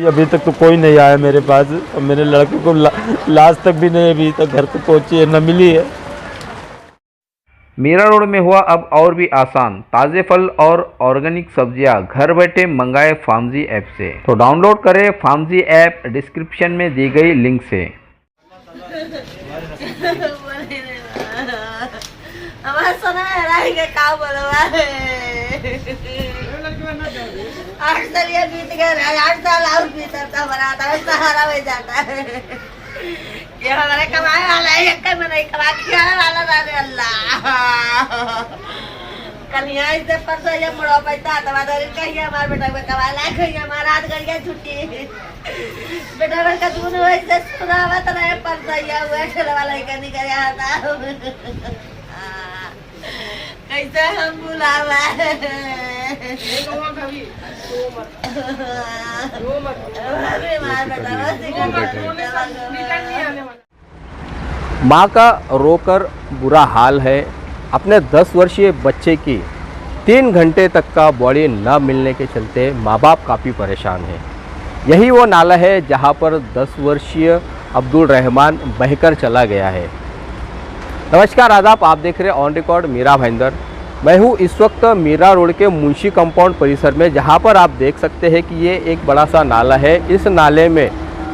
अभी तक तो कोई नहीं आया मेरे पास और मेरे लड़के को लाश तक भी नहीं अभी तक घर तक पहुंची है, न मिली है। मीरा रोड में हुआ अब और भी आसान, ताज़े फल और ऑर्गेनिक सब्जियां घर बैठे मंगाए फार्मजी ऐप से। तो डाउनलोड करें फार्मजी ऐप डिस्क्रिप्शन में दी गई लिंक से। ये हमारे कमाए वाला है, एक में नहीं कमा के वाला दाने अल्लाह। कल यहाँ से परसों ये मुड़ो पैसा तो वादरी कहिए हमारे बेटा को कमा ला कहिए हमारा हाथ कर गया छुट्टी बेटा का दून वैसे सुनावत रहे परसों ये हुआ चल वाला ही करनी कर रहा था। कैसे हम बुलावा माँ का रोकर बुरा हाल है। अपने 10 वर्षीय बच्चे की 3 घंटे तक का बॉडी न मिलने के चलते माँ बाप काफ़ी परेशान हैं। यही वो नाला है जहाँ पर 10 वर्षीय अब्दुल रहमान बहकर चला गया है। नमस्कार आदाब, आप देख रहे हैं ऑन रिकॉर्ड मीरा भाईंदर। मैं हूँ इस वक्त मीरा रोड के मुंशी कंपाउंड परिसर में, जहाँ पर आप देख सकते हैं कि ये एक बड़ा सा नाला है। इस नाले में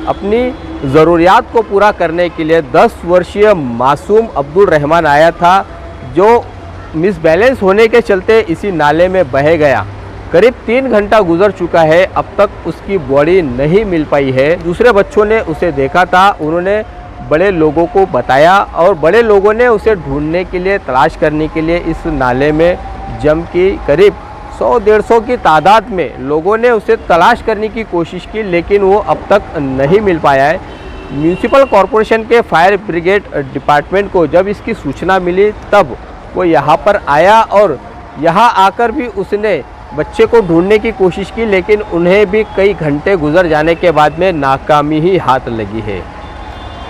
अपनी ज़रूरियात को पूरा करने के लिए 10 वर्षीय मासूम अब्दुल रहमान आया था, जो मिसबैलेंस होने के चलते इसी नाले में बह गया। करीब 3 घंटा गुजर चुका है, अब तक उसकी बॉडी नहीं मिल पाई है। दूसरे बच्चों ने उसे देखा था, उन्होंने बड़े लोगों को बताया और बड़े लोगों ने उसे ढूंढने के लिए, तलाश करने के लिए इस नाले में जम की करीब 100-150 की तादाद में लोगों ने उसे तलाश करने की कोशिश की, लेकिन वो अब तक नहीं मिल पाया है। म्यूनिसिपल कॉरपोरेशन के फायर ब्रिगेड डिपार्टमेंट को जब इसकी सूचना मिली तब वो यहाँ पर आया और यहाँ आकर भी उसने बच्चे को ढूंढने की कोशिश की, लेकिन उन्हें भी कई घंटे गुजर जाने के बाद में नाकामी ही हाथ लगी है।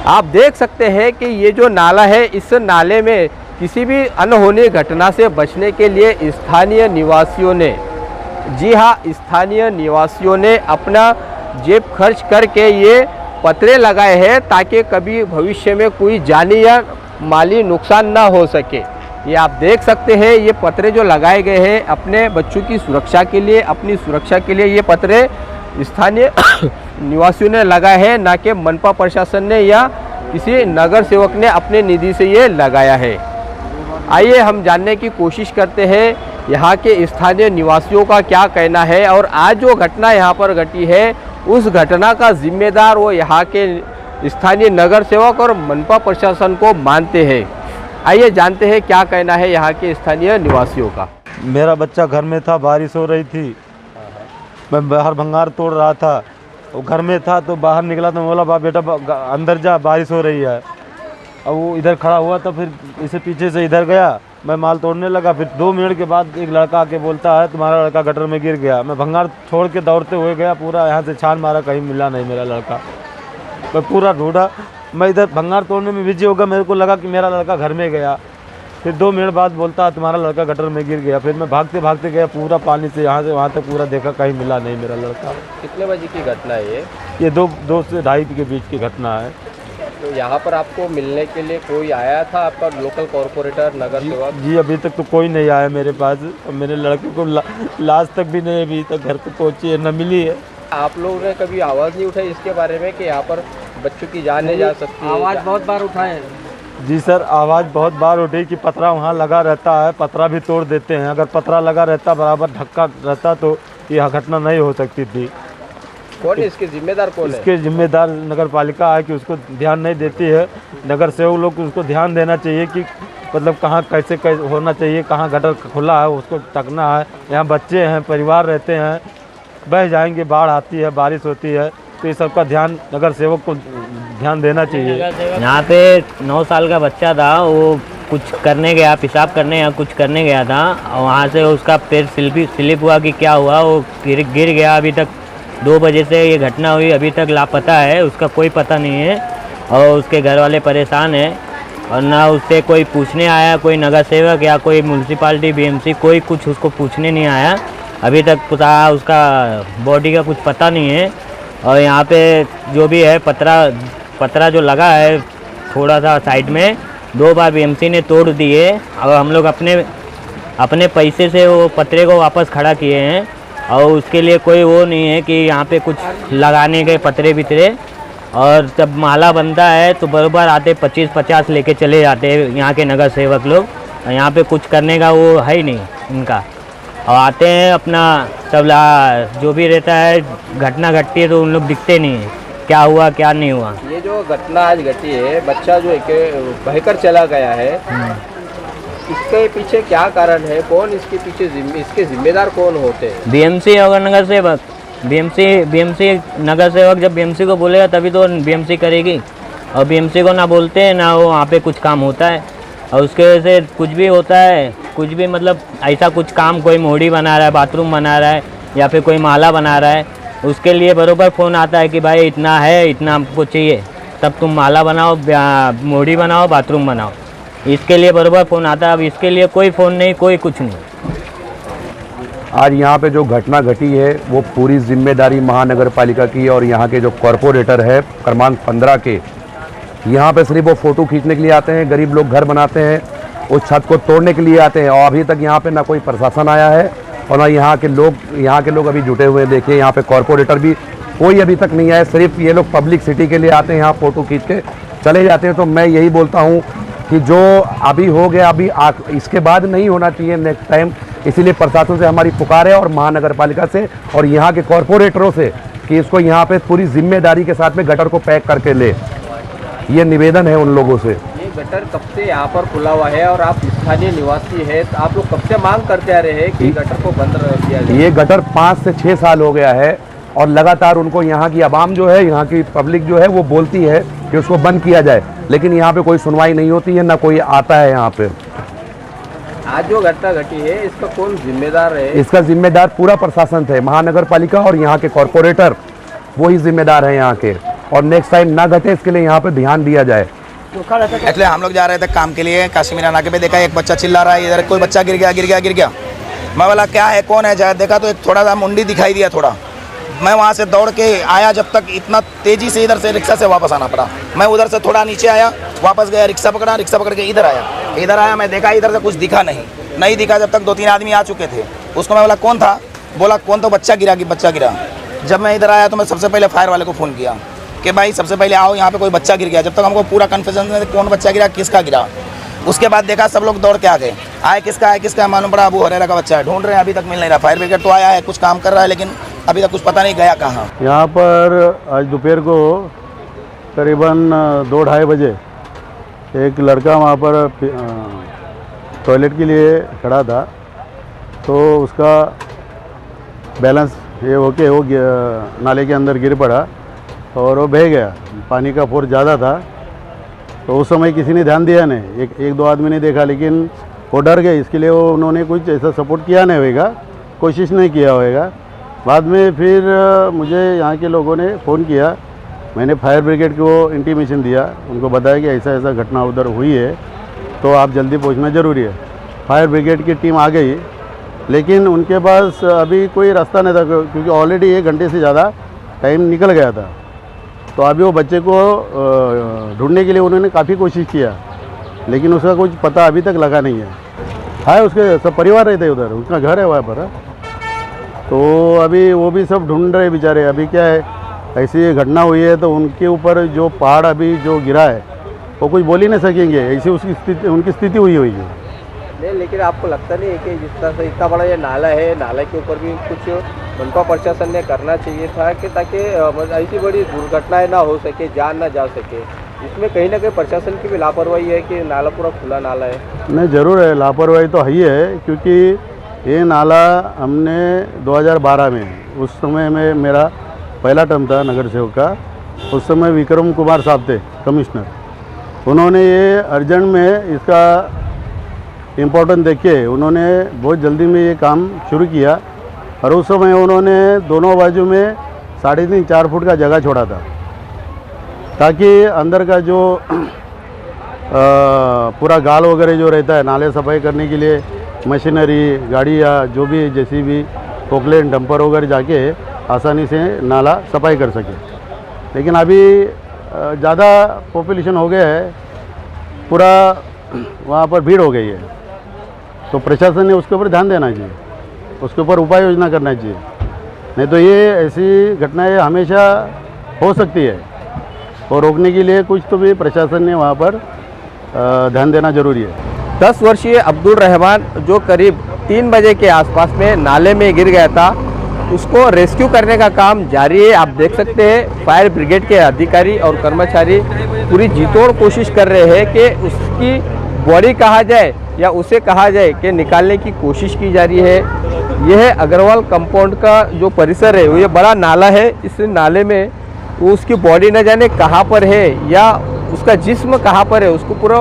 आप देख सकते हैं कि ये जो नाला है, इस नाले में किसी भी अनहोनी घटना से बचने के लिए स्थानीय निवासियों ने, जी हाँ, स्थानीय निवासियों ने अपना जेब खर्च करके ये पतरे लगाए हैं ताकि कभी भविष्य में कोई जानी या माली नुकसान ना हो सके। ये आप देख सकते हैं, ये पतरे जो लगाए गए हैं अपने बच्चों की सुरक्षा के लिए, अपनी सुरक्षा के लिए ये पतरे स्थानीय निवासियों ने लगाए हैं, ना कि मनपा प्रशासन ने या किसी नगर सेवक ने अपने निधि से ये लगाया है। आइए हम जानने की कोशिश करते हैं यहाँ के स्थानीय निवासियों का क्या कहना है और आज जो घटना यहाँ पर घटी है उस घटना का जिम्मेदार वो यहाँ के स्थानीय नगर सेवक और मनपा प्रशासन को मानते हैं। आइए जानते हैं क्या कहना है यहाँ के स्थानीय निवासियों का। मेरा बच्चा घर में था, बारिश हो रही थी, मैं बाहर भंगार तोड़ रहा था, वो घर में था तो बाहर निकला तो बोला बा बेटा अंदर जा, बारिश हो रही है। अब वो इधर खड़ा हुआ तो फिर इसे पीछे से इधर गया, मैं माल तोड़ने लगा। फिर 2 मिनट के बाद एक लड़का आके बोलता है तुम्हारा लड़का गटर में गिर गया। मैं भंगार छोड़ के दौड़ते हुए गया, पूरा यहाँ से छान मारा, कहीं मिला नहीं मेरा लड़का। मैं पूरा ढूंढा, मैं इधर भंगार तोड़ने में बिजी हो गया, मेरे को लगा कि मेरा लड़का घर में गया। फिर 2 मिनट बाद बोलता है तुम्हारा लड़का गटर में गिर गया। फिर मैं भागते भागते गया, पूरा पानी से यहाँ तक पूरा देखा, कहीं मिला नहीं मेरा लड़का। कितने बजे की घटना है ये 2 से 2:30 के बीच की घटना है। तो यहाँ पर आपको मिलने के लिए कोई आया था, आपका लोकल कॉरपोरेटर, नगर सेवक? जी अभी तक तो कोई नहीं आया मेरे पास और मेरे लड़के को लाश तक भी नहीं अभी तक घर तक पहुंची है, न मिली है। आप लोगों ने कभी आवाज़ नहीं उठाई इसके बारे में कि यहाँ पर बच्चों की जान नहीं जा सकती है? आवाज़ बहुत बार उठाए। जी सर, आवाज़ बहुत बार उठी कि पतरा वहाँ लगा रहता है, पतरा भी तोड़ देते हैं। अगर पतरा लगा रहता, बराबर ढक्का रहता तो यह घटना नहीं हो सकती थी। कौन है इसके जिम्मेदार? कौन है इसके जिम्मेदार? नगर पालिका है कि उसको ध्यान नहीं देती है। नगर सेवक लोग को उसको ध्यान देना चाहिए कि मतलब कहाँ कैसे होना चाहिए, कहाँ गटर खुला है उसको तकना है। यहाँ बच्चे हैं, परिवार रहते हैं, बह जाएंगे, बाढ़ आती है, बारिश होती है, तो ये सब का ध्यान नगर सेवक को ध्यान देना चाहिए। यहाँ पे 9 साल का बच्चा था, वो कुछ करने गया, पेशाब करने या कुछ करने गया था, और वहाँ से उसका पैर स्लिप हुआ कि क्या हुआ, वो गिर गया। अभी तक 2 बजे से ये घटना हुई, अभी तक लापता है, उसका कोई पता नहीं है और उसके घर वाले परेशान हैं। और ना उससे कोई पूछने आया, कोई नगर सेवक या कोई म्यूनसिपालिटी बीएमसी, कोई कुछ उसको पूछने नहीं आया। अभी तक पता उसका बॉडी का कुछ पता नहीं है और यहाँ पे जो भी है पतरा जो लगा है थोड़ा सा साइड में 2 बार बीएमसी ने तोड़ दिए और हम लोग अपने पैसे से वो पतरे को वापस खड़ा किए हैं और उसके लिए कोई वो नहीं है कि यहाँ पे कुछ लगाने के पतरे बितरे। और जब माला बनता है तो बराबर आते 25-50 लेके चले जाते हैं यहाँ के नगर सेवक लोग। और यहाँ पे कुछ करने का वो है ही नहीं इनका। और आते हैं अपना सब जो भी रहता है घटना घटती है तो उन लोग दिखते नहीं है क्या हुआ क्या नहीं हुआ। ये जो घटना आज घटी है, बच्चा जो बहकर चला गया है, इसके पीछे क्या कारण है? कौन इसके पीछे इसके जिम्मेदार कौन होते हैं? बीएमसी और नगर सेवक। बीएमसी नगर सेवक जब बीएमसी को बोलेगा तभी तो बीएमसी करेगी। और बीएमसी को ना बोलते हैं ना वो वहाँ पे कुछ काम होता है। और उसके वजह से कुछ भी होता है, कुछ भी मतलब ऐसा कुछ काम, कोई मोड़ी बना रहा है, बाथरूम बना रहा है या फिर कोई माला बना रहा है, उसके लिए बराबर फ़ोन आता है कि भाई इतना है, इतना हमको चाहिए, तब तुम माला बनाओ, मोड़ी बनाओ, बाथरूम बनाओ। इसके लिए बराबर फ़ोन आता है। अब इसके लिए कोई फ़ोन नहीं, कोई कुछ नहीं। आज यहाँ पे जो घटना घटी है वो पूरी जिम्मेदारी महानगर पालिका की और यहाँ के जो कॉरपोरेटर है क्रमांक 15 के। यहाँ पे सिर्फ वो फ़ोटो खींचने के लिए आते हैं, गरीब लोग घर बनाते हैं, उस छत को तोड़ने के लिए आते हैं। और अभी तक यहाँ पे ना कोई प्रशासन आया है और ना यहाँ के लोग अभी जुटे हुए हैं। देखिए यहाँ पे कॉरपोरेटर भी कोई अभी तक नहीं आया, सिर्फ ये लोग पब्लिसिटी के लिए आते हैं, यहाँ फ़ोटो खींच के चले जाते हैं। तो मैं यही बोलता हूँ कि जो अभी हो गया अभी इसके बाद नहीं होना चाहिए नेक्स्ट टाइम। इसीलिए प्रशासन से हमारी पुकार है और महानगर पालिका से और यहाँ के कॉरपोरेटरों से कि इसको यहाँ पे पूरी जिम्मेदारी के साथ में गटर को पैक करके ले, ये निवेदन है उन लोगों से। ये गटर कब से यहाँ पर खुला हुआ है और आप स्थानीय निवासी है, तो आप लोग कब से मांग करते आ रहे हैं कि गटर को बंद किया जाए? ये गटर 5 से 6 साल हो गया है और लगातार उनको यहाँ की आवाम जो है, यहाँ की पब्लिक जो है वो बोलती है कि उसको बंद किया जाए, लेकिन यहाँ पे कोई सुनवाई नहीं होती है, ना कोई आता है यहाँ पे। आज जो घटना घटी है इसका कौन जिम्मेदार है? इसका जिम्मेदार पूरा प्रशासन है, महानगर पालिका और यहाँ के कॉरपोरेटर, वही जिम्मेदार है यहाँ के। और नेक्स्ट टाइम ना घटे इसके लिए यहाँ पे ध्यान दिया जाए। एक्चुअली हम लोग जा रहे थे काम के लिए, काशीमीरा नाके पे देखा एक बच्चा चिल्ला रहा है, इधर कोई बच्चा गिर गया। मैं बोला क्या है, कौन है? जा देखा तो एक थोड़ा सा मुंडी दिखाई दिया थोड़ा। मैं वहाँ से दौड़ के आया, जब तक इतना तेज़ी से इधर से रिक्शा से वापस आना पड़ा। मैं उधर से थोड़ा नीचे आया, वापस गया, रिक्शा पकड़ के इधर आया। मैं देखा इधर से कुछ दिखा नहीं दिखा, जब तक 2-3 आदमी आ चुके थे। उसको मैं बोला कौन था? बोला कौन, तो बच्चा गिरा। जब मैं इधर आया तो मैं सबसे पहले फायर वाले को फ़ोन किया कि भाई सबसे पहले आओ, यहाँ पे कोई बच्चा गिर गया। जब तक हमको पूरा कन्फ्यूजन में कौन बच्चा गिरा, किसका गिरा। उसके बाद देखा सब लोग दौड़ के आ गए, आए किसका है, मालूम पड़ा अबू हुरैरा का बच्चा है। ढूंढ रहे हैं, अभी तक मिल नहीं रहा। फायर ब्रिगेड तो आया है, कुछ काम कर रहा है, लेकिन अभी तक कुछ पता नहीं गया कहाँ। यहाँ पर आज दोपहर को करीबन 2-2:30 बजे एक लड़का वहाँ पर टॉयलेट के लिए खड़ा था, तो उसका बैलेंस ये होके वो नाले के अंदर गिर पड़ा और वो बह गया। पानी का फोर्स ज़्यादा था, तो उस समय किसी ने ध्यान दिया नहीं, एक दो आदमी ने देखा, लेकिन वो डर गए। इसके लिए वो उन्होंने कुछ ऐसा सपोर्ट किया नहीं होगा, कोशिश नहीं किया होगा। बाद में फिर मुझे यहाँ के लोगों ने फ़ोन किया, मैंने फायर ब्रिगेड को इंटीमेशन दिया, उनको बताया कि ऐसा घटना उधर हुई है, तो आप जल्दी पहुँचना ज़रूरी है। फायर ब्रिगेड की टीम आ गई, लेकिन उनके पास अभी कोई रास्ता नहीं था, क्योंकि ऑलरेडी 1 घंटे से ज़्यादा टाइम निकल गया था। तो अभी वो बच्चे को ढूंढने के लिए उन्होंने काफ़ी कोशिश किया, लेकिन उसका कुछ पता अभी तक लगा नहीं है। उसके सब परिवार रहते हैं उधर, उसका घर है वहाँ पर, तो अभी वो भी सब ढूंढ रहे बेचारे। अभी क्या है, ऐसी घटना हुई है तो उनके ऊपर जो पहाड़ अभी जो गिरा है वो कुछ बोल ही नहीं सकेंगे, ऐसी उनकी स्थिति हुई है। नहीं, लेकिन आपको लगता नहीं है कि जिस तरह से इतना बड़ा ये नाला है, नाले के ऊपर भी कुछ मनपा प्रशासन ने करना चाहिए था कि ताकि ऐसी बड़ी दुर्घटनाएं ना हो सके, जान ना जा सके। इसमें कहीं ना कहीं प्रशासन की भी लापरवाही है कि नाला पूरा खुला नाला है। नहीं, ज़रूर है, लापरवाही तो ही है, क्योंकि ये नाला हमने 2012 में, उस समय में मेरा पहला टर्म था नगर सेवक का, उस समय विक्रम कुमार साहब थे कमिश्नर, उन्होंने ये अर्जेंट में इसका इम्पोर्टेंट देख के उन्होंने बहुत जल्दी में ये काम शुरू किया। और उस समय उन्होंने दोनों बाजू में 3.5-4 फुट का जगह छोड़ा था, ताकि अंदर का जो पूरा गाल वगैरह जो रहता है नाले सफाई करने के लिए मशीनरी, गाड़ी या जो भी जैसी भी पोकलेन, डंपर वगैरह जाके आसानी से नाला सफाई कर सके। लेकिन अभी ज़्यादा पॉपुलेशन हो गया है, पूरा वहाँ पर भीड़ हो गई है, तो प्रशासन ने उसके ऊपर ध्यान देना चाहिए, उसके ऊपर उपाय योजना करना चाहिए। नहीं तो ये ऐसी घटनाएं हमेशा हो सकती है, और रोकने के लिए कुछ तो भी प्रशासन ने वहाँ पर ध्यान देना जरूरी है। 10 वर्षीय अब्दुल रहमान जो करीब 3 बजे के आसपास में नाले में गिर गया था, उसको रेस्क्यू करने का काम जारी है। आप देख सकते हैं फायर ब्रिगेड के अधिकारी और कर्मचारी पूरी जीतोड़ कोशिश कर रहे हैं कि उसकी बॉडी कहा जाए या उसे कहा जाए कि निकालने की कोशिश की जा रही है। यह अग्रवाल कंपाउंड का जो परिसर है, वो ये बड़ा नाला है। इस नाले में वो उसकी बॉडी न जाने कहाँ पर है या उसका जिस्म कहाँ पर है, उसको पूरा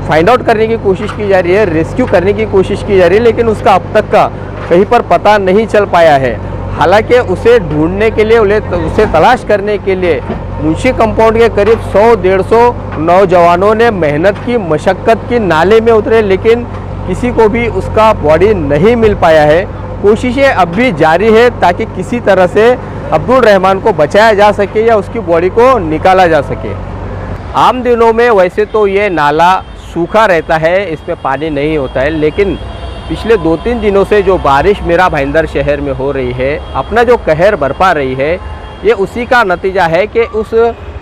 फाइंड आउट करने की कोशिश की जा रही है, रेस्क्यू करने की कोशिश की जा रही है, लेकिन उसका अब तक का कहीं पर पता नहीं चल पाया है। हालांकि उसे ढूंढने के लिए, उसे तलाश करने के लिए मुंशी कंपाउंड के करीब 100-150 नौजवानों ने मेहनत की, मशक्क़त की, नाले में उतरे, लेकिन किसी को भी उसका बॉडी नहीं मिल पाया है। कोशिशें अब भी जारी है ताकि किसी तरह से अब्दुल रहमान को बचाया जा सके या उसकी बॉडी को निकाला जा सके। आम दिनों में वैसे तो ये नाला सूखा रहता है, इसमें पानी नहीं होता है, लेकिन पिछले 2-3 दिनों से जो बारिश मेरा भाईंदर शहर में हो रही है, अपना जो कहर बरपा रही है, ये उसी का नतीजा है कि उस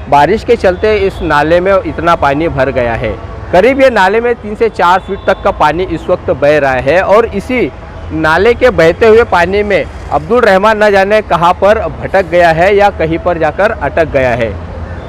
बारिश के चलते इस नाले में इतना पानी भर गया है। करीब ये नाले में 3 से 4 फीट तक का पानी इस वक्त बह रहा है, और इसी नाले के बहते हुए पानी में अब्दुल रहमान न जाने कहाँ पर भटक गया है या कहीं पर जाकर अटक गया है।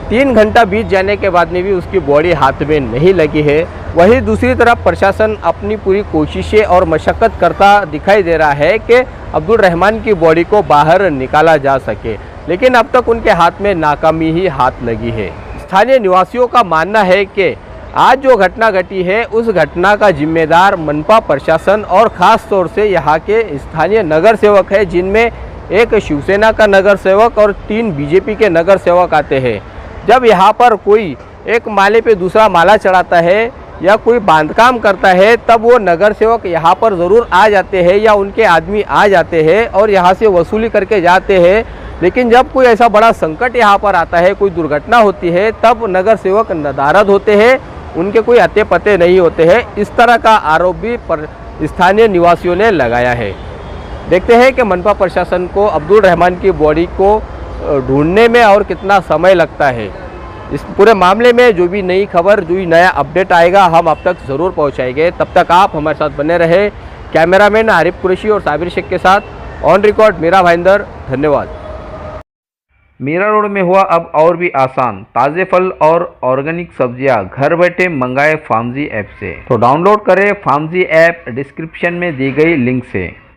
3 घंटा बीत जाने के बाद में भी उसकी बॉडी हाथ में नहीं लगी है। वहीं दूसरी तरफ प्रशासन अपनी पूरी कोशिशें और मशक्क़त करता दिखाई दे रहा है कि अब्दुल रहमान की बॉडी को बाहर निकाला जा सके, लेकिन अब तक उनके हाथ में नाकामी ही हाथ लगी है। स्थानीय निवासियों का मानना है कि आज जो घटना घटी है, उस घटना का जिम्मेदार मनपा प्रशासन और ख़ास तौर से यहाँ के स्थानीय नगर सेवक है, जिनमें एक शिवसेना का नगर सेवक और 3 बीजेपी के नगर सेवक आते हैं। जब यहाँ पर कोई एक माले पे दूसरा माला चढ़ाता है या कोई बांधकाम करता है, तब वो नगर सेवक यहाँ पर ज़रूर आ जाते हैं या उनके आदमी आ जाते हैं और यहाँ से वसूली करके जाते हैं। लेकिन जब कोई ऐसा बड़ा संकट यहाँ पर आता है, कोई दुर्घटना होती है, तब नगर सेवक नदारद होते हैं, उनके कोई अते पते नहीं होते हैं। इस तरह का आरोप भी स्थानीय निवासियों ने लगाया है। देखते हैं कि मनपा प्रशासन को अब्दुल रहमान की बॉडी को ढूंढने में और कितना समय लगता है। इस पूरे मामले में जो भी नई खबर, जो भी नया अपडेट आएगा, हम आप तक ज़रूर पहुंचाएंगे। तब तक आप हमारे साथ बने रहे। कैमरामैन आरिफ कुरैशी और साबिर शेख के साथ ऑन रिकॉर्ड मेरा भाईंदर। धन्यवाद। मीरा रोड में हुआ अब और भी आसान, ताज़े फल और ऑर्गेनिक सब्जियां घर बैठे मंगाए फार्मजी ऐप से। तो डाउनलोड करें फार्मजी ऐप डिस्क्रिप्शन में दी गई लिंक से।